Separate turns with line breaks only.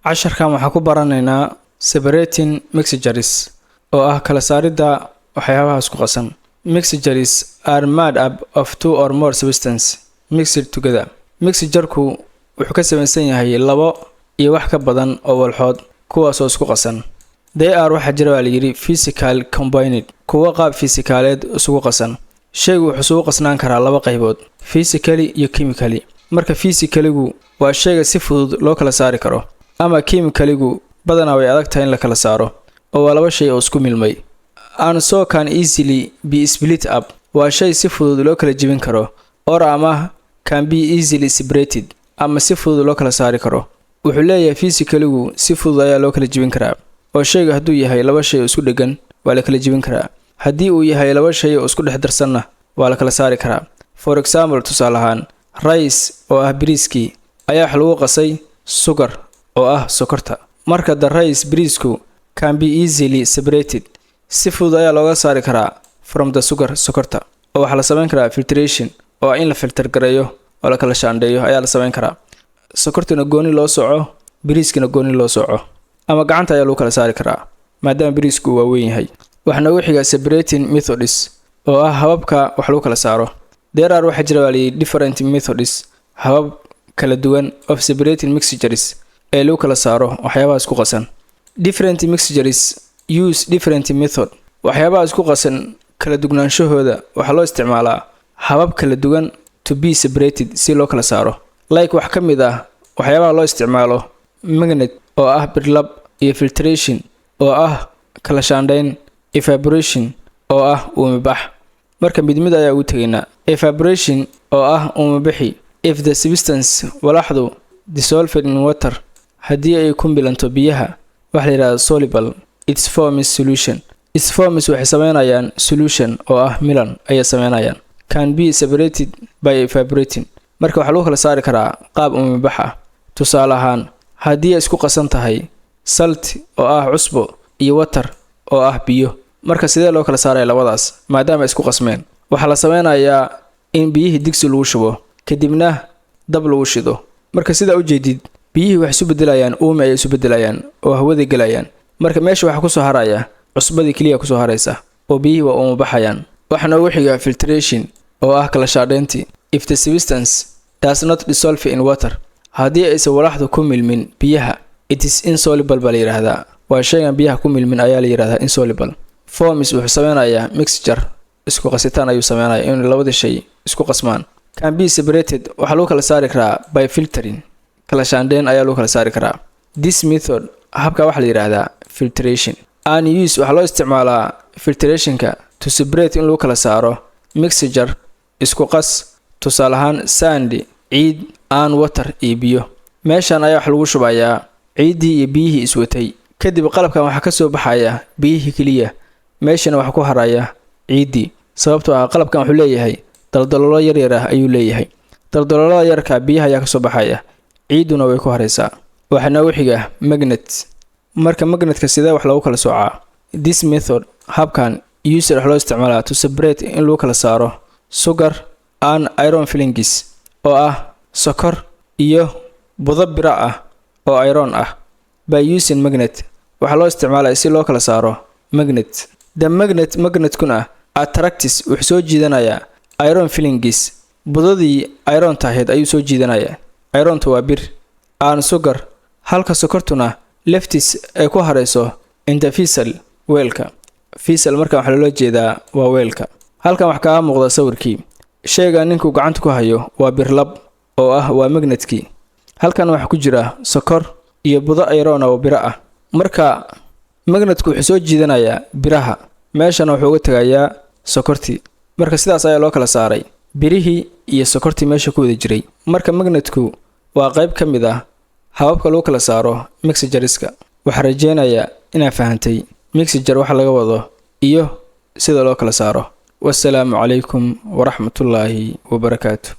casharkan waxaan ku baranaynaa separating mixtures oo ah kala saaridda waxyaabaha isku qasan. Mixtures are made up of two or more substances mixed together. Mixture-ku wuxuu ka samaysan yahay labo iyo wax ka badan oo walxood kuwaas oo isku qasan. They are waxa jira waa la yiri physical combined, kuwa qaab fisikaaleed isugu qasan. Shaygu wuxuu isugu qasnaan karaa laba qaybood, physically iyo chemically. Marka physically-gu waa shayga si fudud loo kala saari karo, ama chemically-gu badanaa way adag tahay in la kala saaro oo waa laba shay oo isku milmay. And so can easily be split up, waa shay si fudud loo kala jebin karo, or ama can be easily separated, ama si fudud loo kala saari karo. Wuxuu leeyahay physically-gu si fudud ayaa loo kala jebin karaa, oo shayga hadduu yahay laba shay oo isku dhagan waa la kala jebin karaa. Haddii uu yahay laba shay oo isku dhex darsanna waa la kala saari karaa. For example, tusaale ahaan, rice oo ah bariiskii ayaa wax lagu qasay sugar oo ah sokorta. Marka the rice bariisku can be easily separated, si fudud ayaa looga saari karaa from the sugar sokorta. Oo waxaa la samayn karaa filtration oo in la filter gareeyo oo la kala shaandheeyo ayaa la samayn karaa. Sokortina gooni loo soco, bariiskina gooni loo soco, ama gacanta ayaa lagu kala saari karaa maadaama bariisku waa weyn yahay. Waxaa noogu xiga separating methods oo ah hababka wax lagu kala saaro. There are waxa jira different methods, habab kala duwan of separating mixtures ee lagu kala saaro waxyaabaha isku qasan. Different mixtures use different method. Waxyaabaha isku qasan kala dugnaanshahooda waxaa loo isticmaalaa habab kala duwan to be separated si loo kala saaro. Like wax ka mid ah waxyaabaha loo isticmaalo magnet oo ah birlab, iyo filtration oo ah kala shaandhayn, evaporation oo ah uumibax. Marka mid ayaa ugu tagaynaa. Evaporation oo ah uumibaxi, if the substance walaxdu dissolved in water, haddii ay ku milanto biyaha waxa la yiraahdo soluble, its form is solution. Its form is waxay sameynayaan solution oo ah milan ayay sameynayaan. Can be separated by evaporating. Marka waxa lagu kala saari karaa qaab uumibax ah. Tusaale ahaan, haddii ay isku qasan tahay salt oo ah cusbo iyo water oo ah biyo, marka sidee loo kala saaray labadaas maadaama isku qasmeen? Waxa la sameynayaa in biyihii digsi lagu shubo kadibna dab lagu shido. Marka sida u jeedid biyihii wax isu bedelayaan, uumi ay isu bedelayaan oo hawada galayaan. Marka meesha waxa ku soo haraya cusbadii kaliya ku soo haraysa oo biyihii waa uumi baxayaan. Waxa noogu xiga filtration oo ah kala shaandhaynti. If the substance does not dissolve in water, haddii aysan walaxdu ku milmin biyaha, it is insoluble baa la yiraahdaa. waa shaygan biyaha ku milmin ayaa la yiraahdaa insoluble. Forms wuxuu sameynayaa mixture, isku qasitaan ayuu sameynayaa in labada shay isku qasmaan. Can be separated waxa loo kala saari karaa by filtering, kala shaandhayn ayaa loo kala saari karaa. This method habka waxa la yiraahdaa filtration. And use waxa loo isticmaalaa filtrationka to separate in loo kala saaro mixture isku qas, tusaale ahaan sand, ciid, and water iyo biyo. Meeshan ayaa wax lagu shubayaa ciidii iyo biyihii iswatay, kadib qalabkan waxa ka soo baxaya biyihii kaliya, meeshana waxa ku haraya ciidii. Sababtoo ah qalabkan wuxuu leeyahay daldaloolo yar yar ah ayuu leeyahay. Daldaloolada yarka biyaha ayaa ka soo baxaya, ciiduna way ku haraysaa. Waxa noogu xiga magnet. Marka magnetka sidee wax lagu kala soocaa? This method habkan user wax loo isticmaalaa to separate in loo kala saaro sugar and iron filings oo ah sokor iyo budo bira ah oo iron ah. By using magnet waxa loo isticmaalaa si loo kala saaro magnet. The magnetkuna attracts wuxuu soo jiidanayaa iron filings, budadii iron tahayd ayuu soo jiidanayaa. Irontu waa bir, and sugar, halka sokortuna leftis ay ku harayso inta vessel weelka. Vessel marka waxa loo jeedaa waa weelka. Halkan wax ka muuqda sawirkii. Shayga ninku gacanta ku hayo waa birlab oo ah waa magnetkii. Halkan waxa ku jira sokor iyo budo iron oo bira ah. Marka magnetku wuxuu soo jiidanayaa biraha, meeshana wuxuu uga tagayaa sokortii. Marka sidaas ayaa loo kala saaray birihii iyo sokortii meesha ku wada jiray. Marka magnetku waa qayb ka mid ah hababka loo kala saaro mixtureska. Waxaan rajeynayaa inaad fahantay mixture waxa laga wado iyo sida loo kala saaro. Wassalaamu calaykum waraxmatullaahi wabarakaatuh.